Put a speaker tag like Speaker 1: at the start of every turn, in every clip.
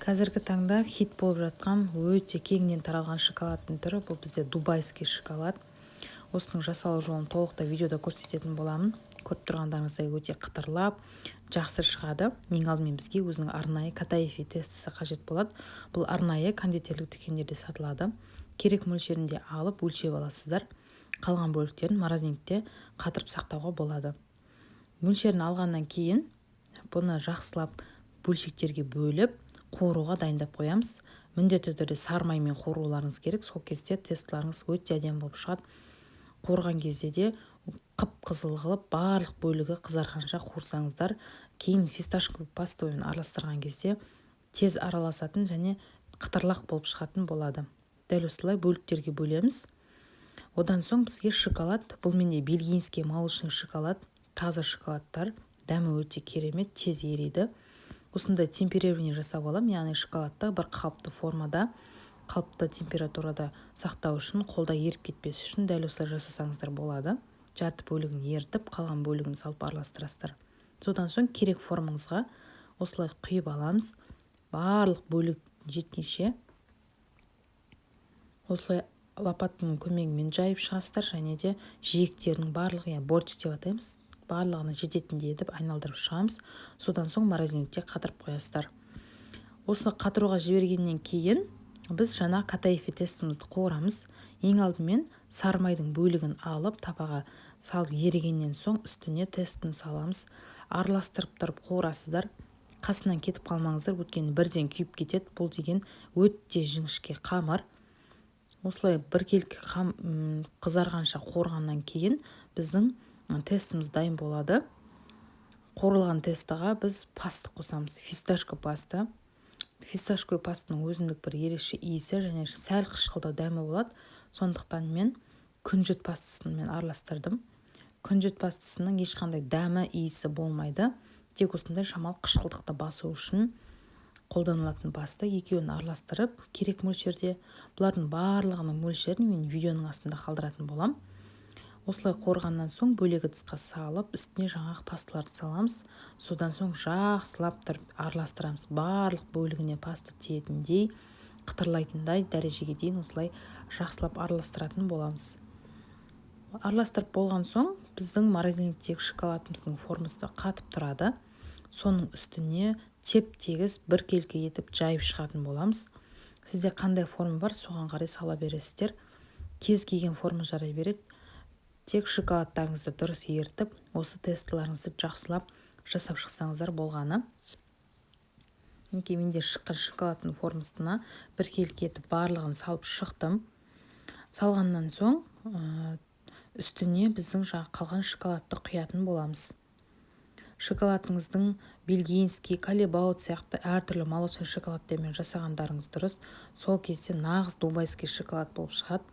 Speaker 1: Қазіргі таңда хит болып жатқан өте кеңінен таралған шоколадтың түрі бұл бізде дубайский шоколад. Осының жасалу жолын толықтай видеода көрсететін боламын. Көріп тұрғандарыңыздай өте қытырлап, жақсы шығады. Ең алдымен бізге өзінің арнайы катаифи тестісі қажет болады. Бұл арнайы кондитерлік дүкендерде сатылады. Керек мөлшерінде алып өлшеп аласыздар. Қалған бөліктерін морозильникте қатырып сақтауға болады. Мөлшерін алғаннан кейін бұны жақсылап бөлшектерге бөліп қуыруға дайындап қоямыз. Міндетті түрде сармаймен қуыруларыңыз керек. Сол кезде тестілеріңіз өте әдемі болып шығады. Қуырған кезде де қып-қызыл қылып барлық бөлігі қызарғанша қуырсаңыздар, кейін фисташковый пастамен араластырған кезде тез араласатын және қытырлақ болып шығатын болады. Дәл осылай бөліктерге бөлеміз. Одан соң бізге шоколад, бұл менде бельгийский молочный шоколад, таза шоколадтар, дәмі өте керемет, тез ериді. Осындай темперирование жасап аламын, яғни шоколадты бір қалыпты формада, қалыпты температурада сақтау үшін, қолда еріп кетпес үшін дәл осылай жасасаңыздар болады. Жарты бөлігін ерітіп, қалған бөлігін салып араластырасыздар. Содан соң керек формаңызға осылай құйып аламыз. Барлық бөлік жеткенше осылай лопатаның көмегімен жайып шығасыздар, және де жиектерінің барлығы, бортик деп атаймыз, барлығына жететіндей етіп айналдырып шығамыз. Содан соң морозильникте қатырып қоясыздар. Осы қатыруға жібергеннен кейін біз жаңа катаифи тестімізді қуырамыз. Ең алдымен сармайдың бөлігін алып табаға салып ерігеннен соң үстіне тестін саламыз. Араластырып тұрып қуырасыздар. Қасынан кетіп қалмаңыздар, өйткені бірден күйіп кетеді. Бұл деген өте жіңішке қамыр. Осылай біркелкі қызарғанша қуырғаннан кейін біздің тестіміз дайын болады. Қуырылған тестіға біз паста қосамыз. Фисташка паста. Фисташковый пастаның өзіндік бір ерекше иісі және сәл қышқылдау дәмі болады. Сондықтан мен күнжіт пастасымен араластырдым. Күнжіт пастасының ешқандай дәмі, иісі болмайды. Тек осындай шамалы қышқылдықты басу үшін қолданылатын паста. Екеуін араластырып, керек мөлшерде, бұлардың барлығының мөлшерін мен видеоның астында қалдыратын болам. Осылай қуырғаннан соң бөлек ыдысқа салып, үстіне жаңағы пасталарды саламыз. Содан соң жақсылап тұрып араластырамыз. Барлық бөлігіне паста тиетіндей, қытырлайтындай дәрежеге дейін осылай жақсылап араластыратын боламыз. Араластырып болған соң біздің морозильниктегі шоколадымыздың формасы қатып тұрады. Соның үстіне теп-тегіс біркелкі етіп жайып шығатын боламыз. Сізде қандай форма бар, соған қарай сала бересіздер. Кез келген форма жарай береді. Тек шоколадтарыңызды дұрыс ерітіп, осы тестілеріңізді жақсылап жасап шықсаңыздар болғаны. Менде шыққан шоколадтың формасына біркелкі етіп барлығын салып шықтым. Салғаннан соң үстіне біздің қалған шоколадты құятын боламыз. Шоколадыңыздың бельгийский, калебаут сияқты әртүрлі молочный шоколадтермен жасағандарыңыз дұрыс. Сол кезде нағыз дубайский шоколад болып шығады.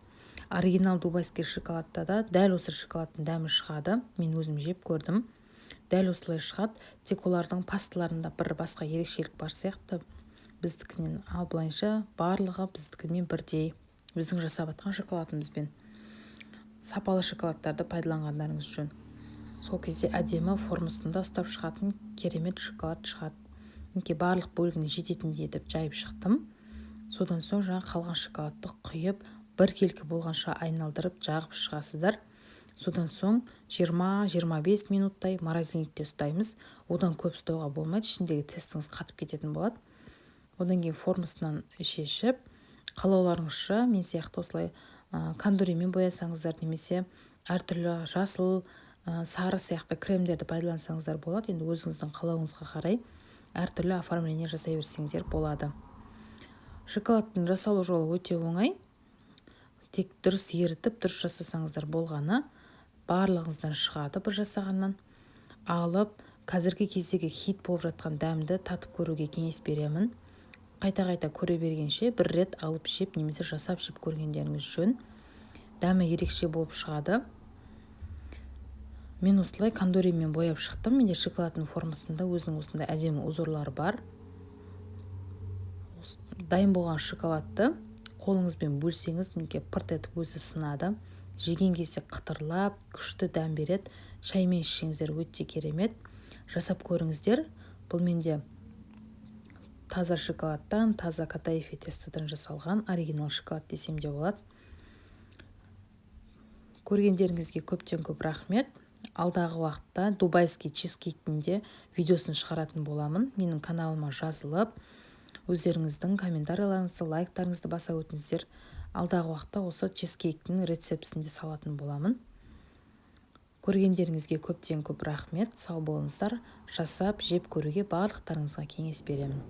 Speaker 1: Оригинал дубайский шоколадта да дәл осы шоколадтың дәмі шығады. Мен өзім жеп көрдім. Дәл осылай шығады. Тек олардың пасталарында бір басқа ерекшелік бар сияқты. Біздікінен ал былайша барлығы біздікінен бірдей. Біздің жасап атқан шоколадымызбен. Сапалы шоколадтарды пайдаланғандарыңыз үшін. Сол кезде әдемі формасында ұстап шығатын керемет шоколад шығады. Барлық бөлігіне жететіндей етіп жайып шықтым. Содан соң қалған шоколадты құйып, біркелкі болғанша айналдырып жағып шығасыздар. Содан соң 20-25 минуттай морозильникте ұстаймыз. Одан көп ұстауға болмайды, ішіндегі тестіңіз қатып кететін болады. Одан кейін формасынан шешіп, қалауларыңызша мен сияқты осылай кондуримен боясаңыздар, немесе әртүрлі жасыл, сары сияқты кремдерді пайдалансаңыздар болады. Енді өзіңіздің қалауыңызға қарай әртүрлі оформление жасай берсеңіздер болады. Шоколадтың жасалу жолы өте оңай. Тек дұрыс ерітіп, дұрыс жасасаңыздар болғаны, барлығыңыздан шығады бір жасағаннан. Алып, қазіргі кездегі хит болып жатқан дәмді татып көруге кеңес беремін. Қайта-қайта көре бергенше бір рет алып жеп, немесе жасап жеп көргендеріңіз жөн. Дәмі ерекше болып шығады. Мен осылай кондуримен бояп шықтым. Менде шоколадтың формасында өзінің осындай әдемі узорлары бар. Дайын болған шоколадты қолыңызбен бөлсеңіз, пырт етіп өзі сынады. Жеген кезде қытырлап, күшті дәм береді. Шаймен ішсеңіздер өте керемет. Жасап көріңіздер. Бұл менде таза шоколадтан, таза катаифи тестадан жасалған оригинал шоколад десем де болады. Көргендеріңізге көптен көп рахмет. Алдағы уақытта дубайский чизкейктің де видеосын шығаратын боламын. Менің каналыма жазылып, өздеріңіздің комментарийларыңызды, лайктарыңызды баса өтіңіздер. Алдағы уақытта осы чизкейктің рецептісін де салатын боламын. Көргендеріңізге көптен көп рахмет. Сау болыңыздар. Жасап, жеп көруге барлықтарыңызға кеңес беремін.